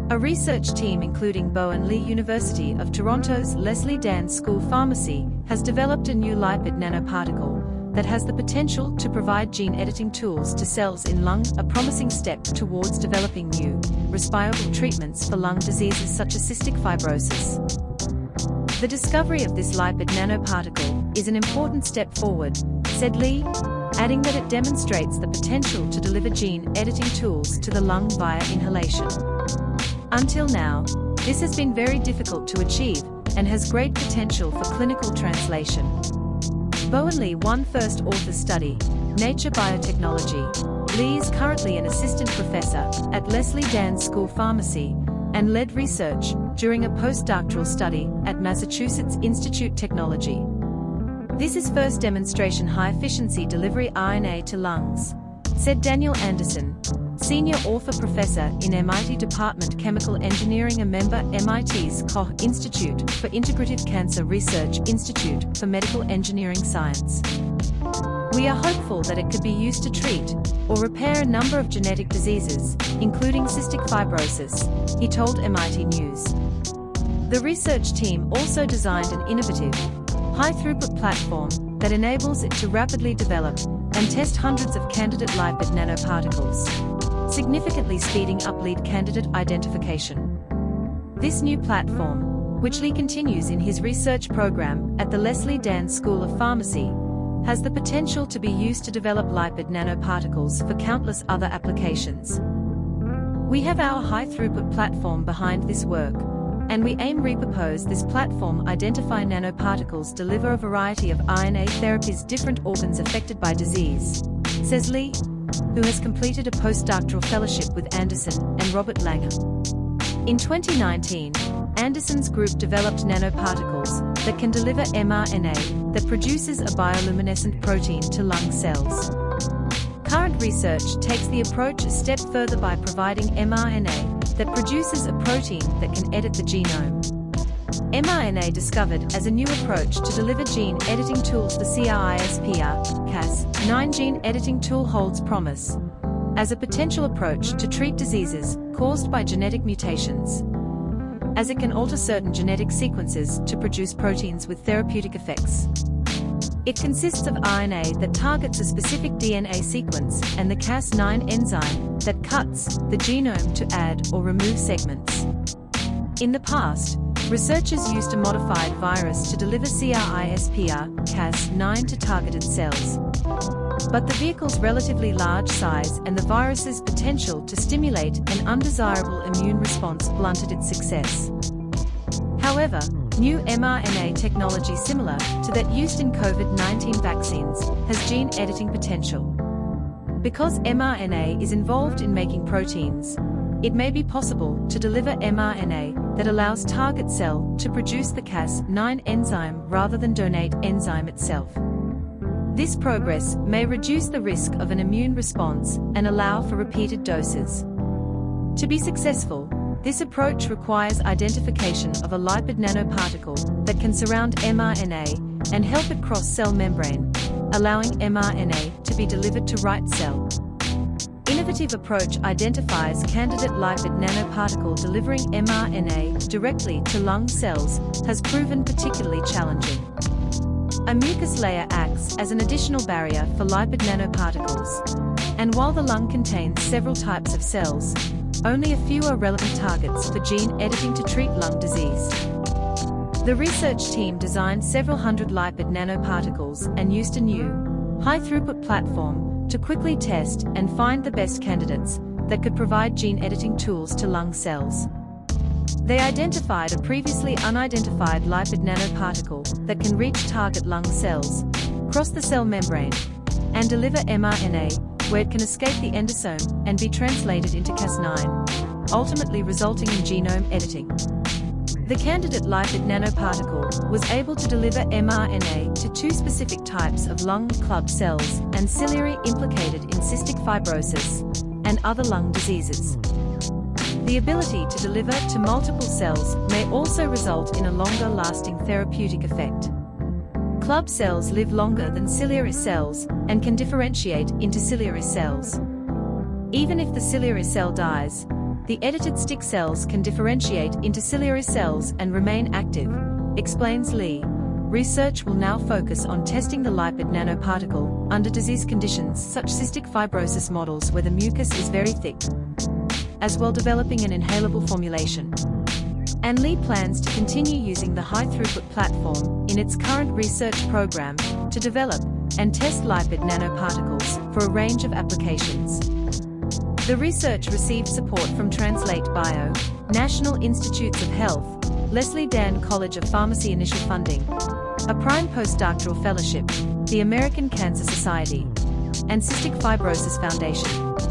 A research team including Bowen Lee University of Toronto's Leslie Dann School Pharmacy has developed a new lipid nanoparticle that has the potential to provide gene editing tools to cells in lung, a promising step towards developing new, respirable treatments for lung diseases such as cystic fibrosis. The discovery of this lipid nanoparticle is an important step forward, said Lee, adding that it demonstrates the potential to deliver gene editing tools to the lung via inhalation. Until now, this has been very difficult to achieve and has great potential for clinical translation. Bowen Lee won first author study, Nature Biotechnology. Lee is currently an assistant professor at Leslie Dann School Pharmacy and led research during a postdoctoral study at Massachusetts Institute Technology. This is first demonstration high-efficiency delivery RNA to lungs, said Daniel Anderson, senior author professor in MIT Department Chemical Engineering, a member MIT's Koch Institute for Integrative Cancer Research Institute for Medical Engineering Science. We are hopeful that it could be used to treat or repair a number of genetic diseases, including cystic fibrosis, he told MIT News. The research team also designed an innovative, high-throughput platform that enables it to rapidly develop and test hundreds of candidate lipid nanoparticles, significantly speeding up lead candidate identification. This new platform, which Lee continues in his research program at the Leslie Dann School of Pharmacy, has the potential to be used to develop lipid nanoparticles for countless other applications. We have our high-throughput platform behind this work, and we aim repurpose this platform identify nanoparticles deliver a variety of RNA therapies different organs affected by disease, says Lee, who has completed a postdoctoral fellowship with Anderson and Robert Langer. In 2019, Anderson's group developed nanoparticles that can deliver mRNA that produces a bioluminescent protein to lung cells. Current research takes the approach a step further by providing mRNA that produces a protein that can edit the genome. mRNA, discovered as a new approach to deliver gene editing tools, the CRISPR-Cas9 gene editing tool holds promise as a potential approach to treat diseases caused by genetic mutations, as it can alter certain genetic sequences to produce proteins with therapeutic effects. It consists of RNA that targets a specific DNA sequence and the Cas9 enzyme that cuts the genome to add or remove segments. In the past, researchers used a modified virus to deliver CRISPR-Cas9 to targeted cells. But the vehicle's relatively large size and the virus's potential to stimulate an undesirable immune response blunted its success. However, new mRNA technology similar to that used in COVID-19 vaccines has gene editing potential. Because mRNA is involved in making proteins, it may be possible to deliver mRNA that allows target cell to produce the Cas9 enzyme rather than donate enzyme itself. This progress may reduce the risk of an immune response and allow for repeated doses. To be successful, this approach requires identification of a lipid nanoparticle that can surround mRNA and help it cross cell membrane, allowing mRNA to be delivered to right cell. Innovative approach identifies candidate lipid nanoparticle delivering mRNA directly to lung cells has proven particularly challenging. A mucus layer acts as an additional barrier for lipid nanoparticles, and while the lung contains several types of cells, only a few are relevant targets for gene editing to treat lung disease. The research team designed several hundred lipid nanoparticles and used a new, high-throughput platform to quickly test and find the best candidates that could provide gene editing tools to lung cells. They identified a previously unidentified lipid nanoparticle that can reach target lung cells, cross the cell membrane, and deliver mRNA where it can escape the endosome and be translated into Cas9, ultimately resulting in genome editing. The candidate lipid nanoparticle was able to deliver mRNA to two specific types of lung club cells and ciliary implicated in cystic fibrosis and other lung diseases. The ability to deliver to multiple cells may also result in a longer-lasting therapeutic effect. Club cells live longer than ciliary cells and can differentiate into ciliary cells. Even if the ciliary cell dies, The edited stick cells can differentiate into ciliary cells and remain active, explains Lee. Research will now focus on testing the lipid nanoparticle under disease conditions such cystic fibrosis models where the mucus is very thick, as well developing an inhalable formulation. And Lee plans to continue using the high-throughput platform in its current research program to develop and test lipid nanoparticles for a range of applications. The research received support from Translate Bio, National Institutes of Health, Leslie Dann College of Pharmacy initial funding, a prime postdoctoral fellowship, the American Cancer Society, and Cystic Fibrosis Foundation.